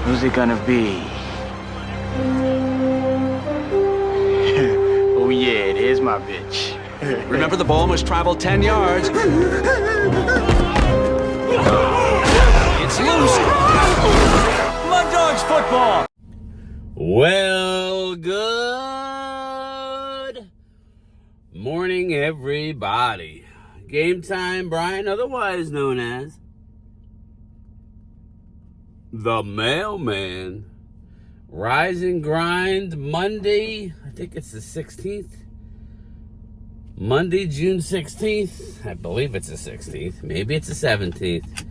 Who's it gonna be? Oh yeah, there's my bitch. Remember, the ball must travel 10 yards. It's loose. Mud Dogs football. Well, good morning, everybody. Game Time Brian, otherwise known as the Mailman. Rise and Grind Monday, I think it's the 16th. Monday, June 16th. I believe it's the 16th. Maybe it's the 17th.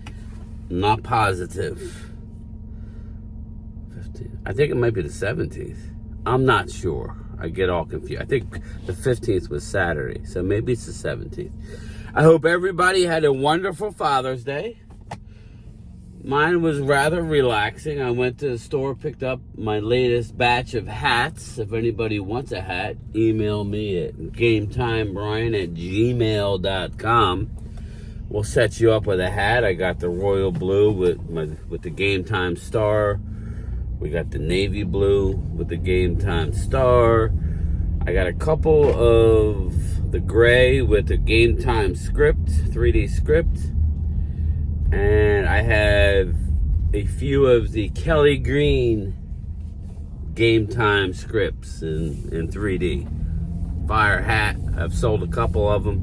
Not positive. 15th. I think it might be the 17th. I'm not sure. I get all confused. I think the 15th was Saturday, so maybe it's the 17th. I hope everybody had a wonderful Father's Day. Mine was rather relaxing. I went to the store, picked up my latest batch of hats. If anybody wants a hat, email me at GameTimeBrian@gmail.com. We'll set you up with a hat. I got the royal blue with the Game Time star. We got the navy blue with the Game Time star. I got a couple of the gray with the Game Time script, 3D script. And I have a few of the Kelly Green Game Time scripts in 3D. Fire hat. I've sold a couple of them.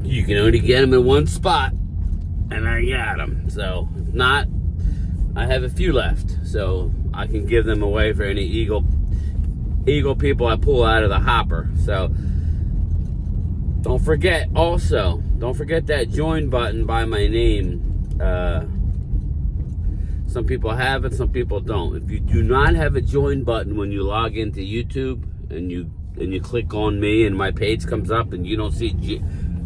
You can only get them in one spot. And I got them. So, if not, I have a few left. So, I can give them away for any Eagle people I pull out of the hopper. So, don't forget that join button by my name. Some people have it, some people don't. If you do not have a join button when you log into YouTube and you click on me and my page comes up and you don't see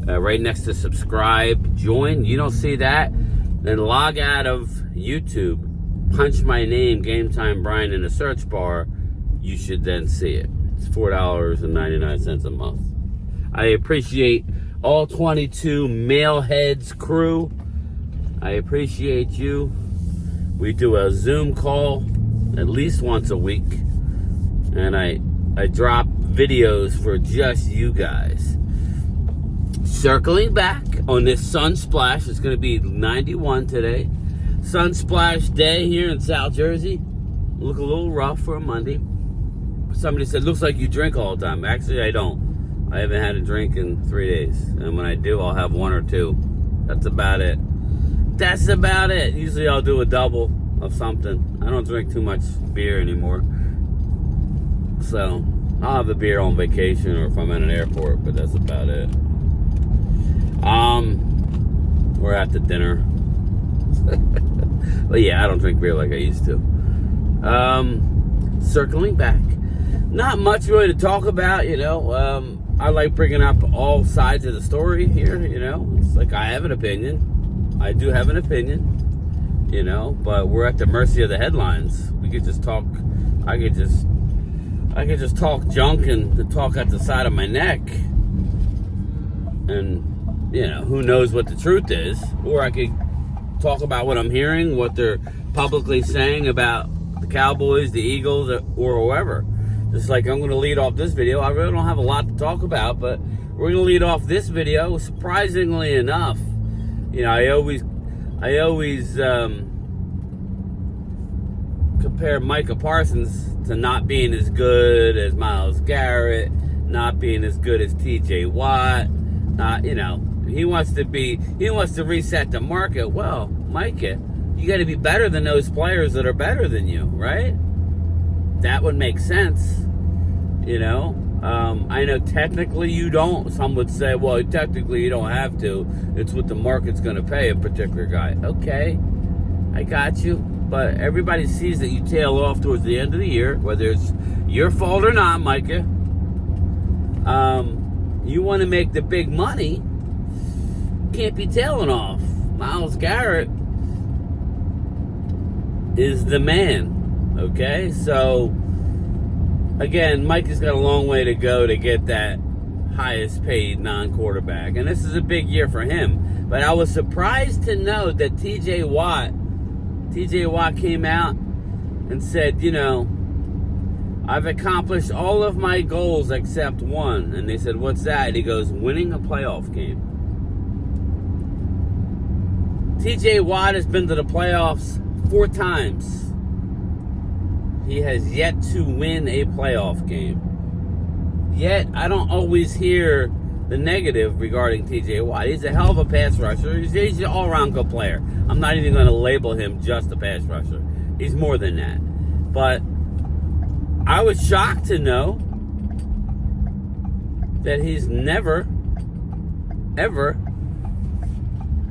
right next to subscribe, join, you don't see that, then log out of YouTube, punch my name, Game Time Brian, in the search bar. You should then see it. It's $4.99 a month. I appreciate all 22 Mailheads crew. I appreciate you. We do a Zoom call at least once a week. And I drop videos for just you guys. Circling back on this Sunsplash, it's going to be 91 today. Sunsplash day here in South Jersey. Look a little rough for a Monday. Somebody said, looks like you drink all the time. Actually, I don't. I haven't had a drink in 3 days. And when I do, I'll have one or two. That's about it. Usually I'll do a double of something. I don't drink too much beer anymore. So, I'll have a beer on vacation or if I'm at an airport, but that's about it. We're at the dinner. But yeah, I don't drink beer like I used to. Circling back. Not much really to talk about, I like bringing up all sides of the story here, It's like I have an opinion. I do have an opinion, but we're at the mercy of the headlines. We could just talk. I could just talk junk and talk at the side of my neck. And, who knows what the truth is. Or I could talk about what I'm hearing, what they're publicly saying about the Cowboys, the Eagles, or whoever. Just like I'm going to lead off this video. I really don't have a lot to talk about, but we're going to lead off this video. Surprisingly enough, I always compare Micah Parsons to not being as good as Myles Garrett, not being as good as TJ Watt. He wants to reset the market. Well, Micah, you got to be better than those players that are better than you, right? That would make sense, I know technically you don't. Some would say, well, technically you don't have to. It's what the market's going to pay a particular guy. Okay, I got you. But everybody sees that you tail off towards the end of the year, whether it's your fault or not, Micah. You want to make the big money, can't be tailing off. Myles Garrett is the man. Okay, so again, Mike has got a long way to go to get that highest paid non-quarterback, and this is a big year for him. But I was surprised to know that TJ TJ Watt came out and said, you know, I've accomplished all of my goals except one. And they said, what's that? And he goes, winning a playoff game. TJ Watt has been to the playoffs 4 times. He has yet to win a playoff game. Yet, I don't always hear the negative regarding TJ Watt. He's a hell of a pass rusher. He's an all-around good player. I'm not even going to label him just a pass rusher. He's more than that. But I was shocked to know that he's never, ever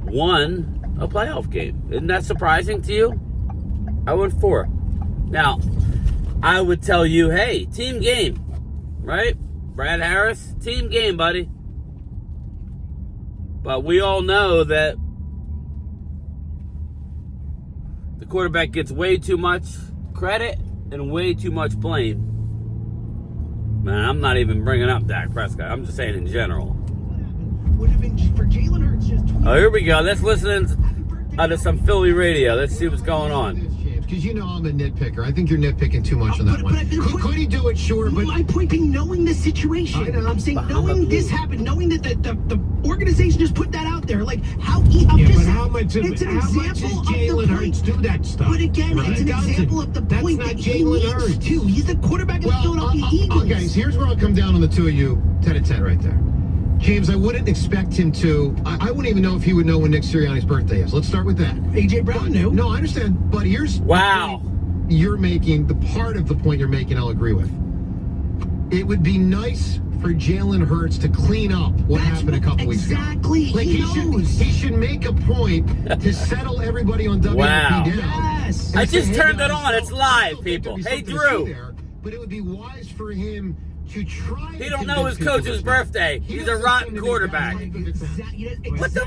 won a playoff game. Isn't that surprising to you? I went 4. Now, I would tell you, hey, team game, right? Brad Harris, team game, buddy. But we all know that the quarterback gets way too much credit and way too much blame. Man, I'm not even bringing up Dak Prescott. I'm just saying in general. Would have been for Jalen Hurts just Oh, here we go. Let's listen to some Philly radio. Let's see what's going on. Because you know I'm a nitpicker. I think you're nitpicking too much on that one. Could he do it? Sure, but my point being, knowing the situation, I'm saying knowing this happened, knowing that the organization just put that out there, like how much is Jalen Hurts do that stuff? But again, it's an example of the point that he needs to. He's the quarterback of the Philadelphia Eagles. Okay, so here's where I'll come down on the two of you, 10-10 right there. James, I wouldn't expect him to. I wouldn't even know if he would know when Nick Sirianni's birthday is. Let's start with that. A.J. Brown knew. No, I understand. But here's Wow. You're making, the part of the point you're making, I'll agree with. It would be nice for Jalen Hurts to clean up what happened a couple weeks ago. Exactly. Like he should make a point to settle everybody on WFP Wow. down. Yes. I just Hey, turned guys, it on. It's live, people. Hey, Drew. But it would be wise for him to try. He don't know his coach's birthday. He's a rotten quarterback. What the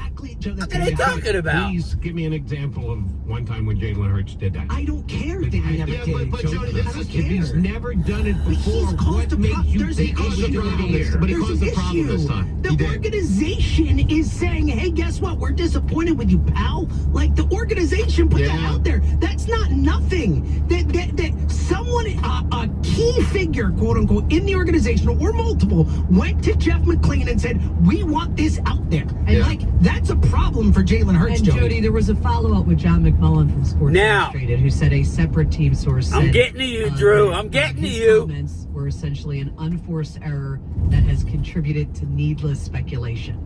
fuck are they talking about? Please give me an example of one time when Jalen Hurts did that. I don't care that he never did. but Jody, this is, If he's never done it before, He's caused what a makes problem. you There's an think he's issue going to be here. here? But he There's caused an the problem this issue. time. He The did. organization is saying, hey, guess what? We're disappointed with you, pal. Like, the organization put that Yeah. out there. That's not nothing. That someone, a key figure, quote unquote, in the organization, or multiple, went to Jeff McClain and said, we want this out there. And, Yeah. that's a problem for Jalen Hurts, And Jody, there was a follow-up with John McMullen from Sports Now. Illustrated, who said a separate team source I'm said, getting to you, Drew. I'm getting to his you. comments were essentially an unforced error that has contributed to needless speculation.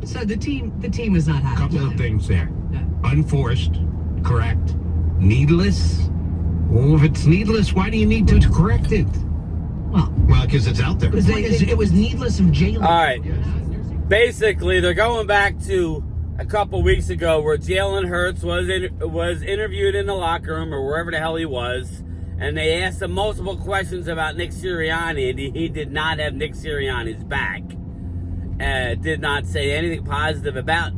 So the team is not A happy. couple with of him. things there. Yeah. Unforced, correct. Needless? Well, if it's needless, why do you need to correct it? Well, Well, because it's out there. it was needless of Jalen. All right. Basically, they're going back to a couple weeks ago where Jalen Hurts was interviewed in the locker room or wherever the hell he was, and they asked him multiple questions about Nick Sirianni, and he did not have Nick Sirianni's back. Did not say anything positive about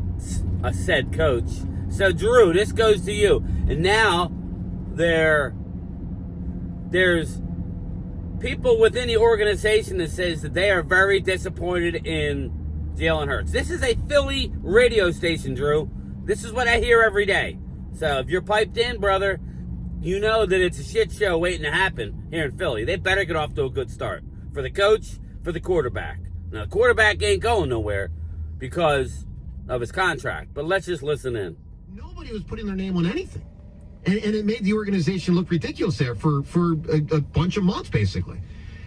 a said coach. So, Drew, this goes to you. And now there's people within the organization that says that they are very disappointed in Jalen Hurts. This is a Philly radio station, Drew. This is what I hear every day. So if you're piped in, brother, you know that it's a shit show waiting to happen here in Philly. They better get off to a good start. For the coach, for the quarterback. Now, the quarterback ain't going nowhere because of his contract. But let's just listen in. Nobody was putting their name on anything. And it made the organization look ridiculous there for a bunch of months, basically.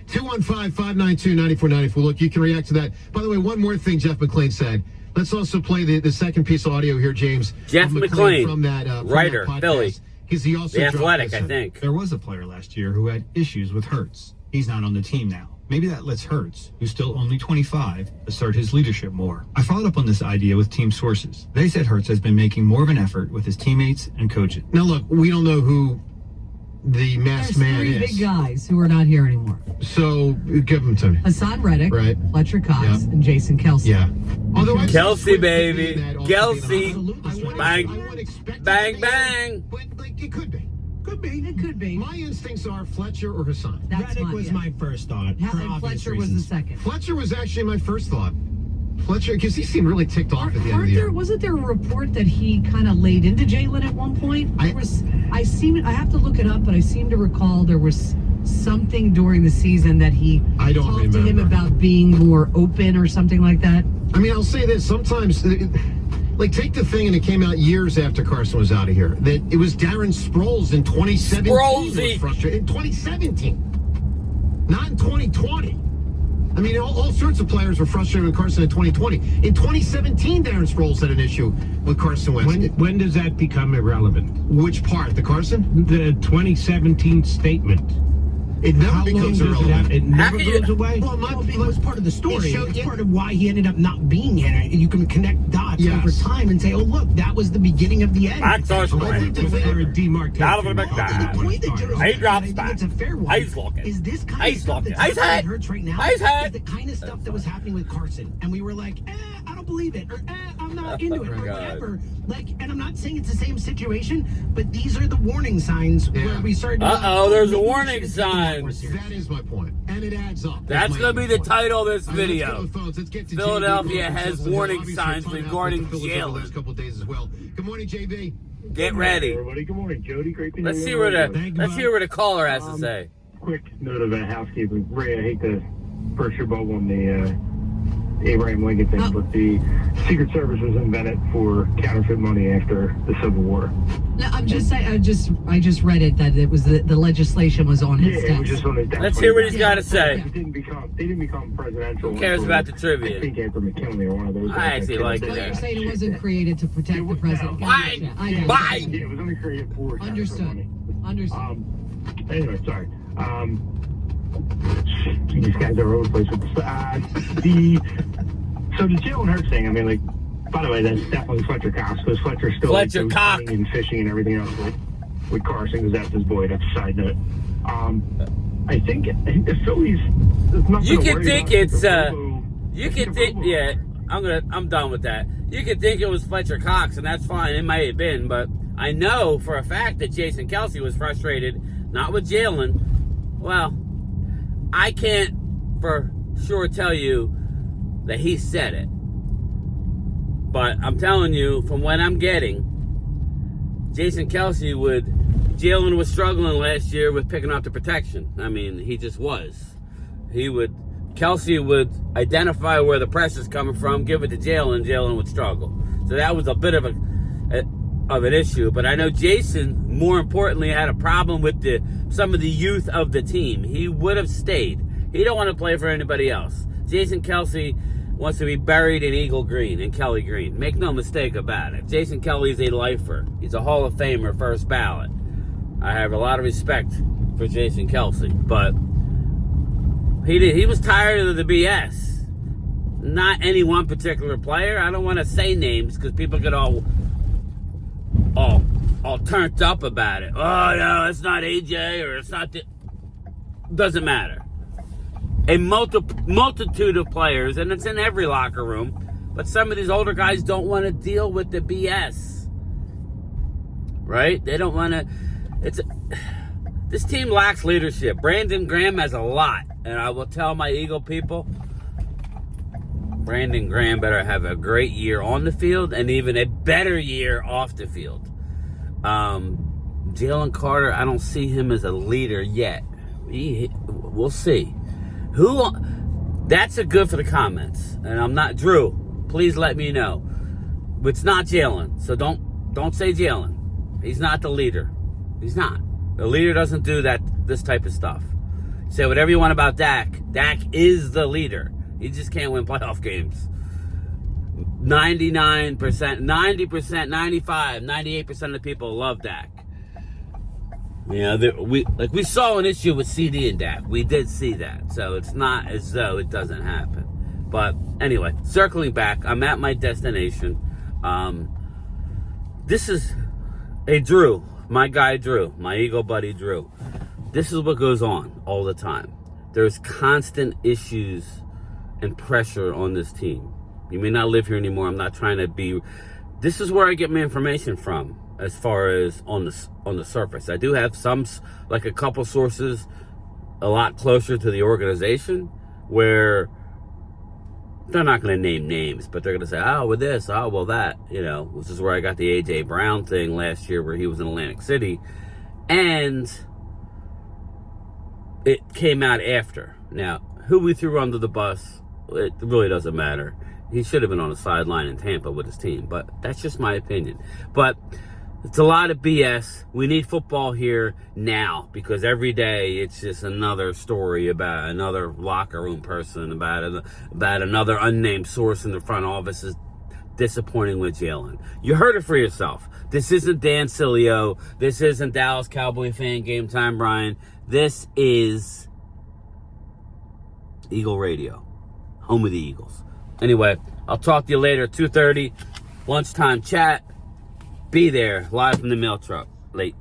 215-592-9494. Look, you can react to that. By the way, one more thing Jeff McClain said. Let's also play the second piece of audio here, James. Jeff McClain, from that writer, podcast, Philly. Because he also The dropped Athletic, this. I think. There was a player last year who had issues with Hurts. He's not on the team now. Maybe that lets Hurts, who's still only 25, assert his leadership more. I followed up on this idea with team sources. They said Hurts has been making more of an effort with his teammates and coaches. Now, look, we don't know who the masked there's man three is. big guys who are not here anymore. So, give them to me. Hassan Reddick, Right. Fletcher Cox, Yeah. and Jason Kelsey. Yeah. Although I Kelsey, baby. Kelsey. Kelsey. Bang. Bang, bang. But, like, it could be. Could be. It could be. My instincts are Fletcher or Hassan. That's my first thought. Yeah, and Fletcher was the second. Fletcher was actually my first thought. Fletcher, because he seemed really ticked off at the end of the year. Wasn't there a report that he kind of laid into Jalen at one point? I I have to look it up, but I seem to recall there was something during the season that he talked to him about being more open or something like that. I mean, I'll say this. Sometimes, like, take the thing, and it came out years after Carson was out of here, that it was Darren Sproles in 2017 was frustrated. In 2017. Not in 2020. I mean, all sorts of players were frustrated with Carson in 2020. In 2017, Darren Sproles had an issue with Carson Wentz. When does that become irrelevant? Which part? The Carson? The 2017 statement. It never becomes irrelevant. It never goes away? Well, it was part of the story. It's part of why he ended up not being here. And you can connect dots over time and say, oh, look, that was the beginning of the end. Back to Was there a demarcation? The point that Joe's He drops making, back. it's a fair one. He's looking. Is this kind He's of stuff looking. that's He's happening hit. with Hurts right now? He's hit. Is the kind of stuff that was happening with Carson. And we were like, I don't believe it. Or, I'm not into it. Or whatever. Like, and I'm not saying it's the same situation, but these are the warning signs where we started. There's a warning sign. That is my point. And it adds up. That's going to be the title of this video. Let's get to Philadelphia JB. has warning signs regarding Jalen. Last Jalen. couple of days as well. Good morning, JB. Get ready. Everybody, good morning, Jody. Great to Let's hear see you. what the caller has to say. Quick note of housekeeping. Ray, I hate to burst your bubble on the Abraham Lincoln thing, but the Secret Service was invented for counterfeit money after the Civil War. No, I'm just saying. I just read it that it was the legislation was on his Yeah, it desk. was just on his desk. Let's hear what he's got to say. They didn't become presidential. Who cares about the trivia? I think after McKinley or one of those. I actually like So it. you're saying it wasn't created to protect the president? Why? Yeah, I know. Why? Yeah, it was only created for counterfeit Understood. money. Understood. Anyway, sorry. These guys are all over the place with So the Jalen Hurts thing, I mean, like, by the way, that's definitely Fletcher Cox, because Fletcher's still Fletcher Cox. and fishing and everything else with Carson, because that's his boy. That's a side note. I think the Phillies. You can think it's you can think I'm done with that. You can think it was Fletcher Cox, and that's fine. It might have been, but I know for a fact that Jason Kelce was frustrated, not with Jalen. Well, I can't for sure tell you that he said it. But I'm telling you, from what I'm getting, Jalen was struggling last year with picking up the protection. I mean, he just was. Kelce would identify where the pressure's coming from, give it to Jalen, Jalen would struggle. So that was a bit of an issue. But I know Jason, more importantly, had a problem with some of the youth of the team. He would have stayed. He don't want to play for anybody else. Jason Kelce wants to be buried in Eagle Green and Kelly Green. Make no mistake about it. Jason Kelly is a lifer. He's a Hall of Famer, first ballot. I have a lot of respect for Jason Kelce, but he was tired of the BS. Not any one particular player. I don't want to say names because people get all turned up about it. Oh no, it's not AJ or it's not. Doesn't matter. A multitude of players, and it's in every locker room, but some of these older guys don't want to deal with the BS. Right? They don't want to. This team lacks leadership. Brandon Graham has a lot, and I will tell my Eagle people, Brandon Graham better have a great year on the field and even a better year off the field. Jalen Carter, I don't see him as a leader yet. We'll see. That's a good for the comments. And I'm not Drew. Please let me know. It's not Jalen. So don't say Jalen. He's not the leader. He's not. The leader doesn't do this type of stuff. Say whatever you want about Dak. Dak is the leader. He just can't win playoff games. 99%, 90%, 95%, 98% of the people love Dak. You know, we saw an issue with CD and Dak. We did see that. So it's not as though it doesn't happen. But anyway, circling back, I'm at my destination. This is Drew, my guy Drew, my Eagle buddy Drew. This is what goes on all the time. There's constant issues and pressure on this team. You may not live here anymore. I'm not trying to be. This is where I get my information from. As far as on the surface, I do have a couple sources a lot closer to the organization where they're not going to name names, but they're going to say, oh, well this, oh, well that, this is where I got the A.J. Brown thing last year where he was in Atlantic City, And it came out after. Now, who we threw under the bus, it really doesn't matter. He should have been on the sideline in Tampa with his team, but that's just my opinion. But it's a lot of BS. We need football here now, because every day it's just another story about another locker room person, about another unnamed source in the front office is disappointing with Jalen. You heard it for yourself. This isn't Dan Sileo. This isn't Dallas Cowboy Fan Game Time, Brian. This is Eagle Radio, home of the Eagles. Anyway, I'll talk to you later, 2:30, lunchtime chat. Be there, live from the mail truck. Late.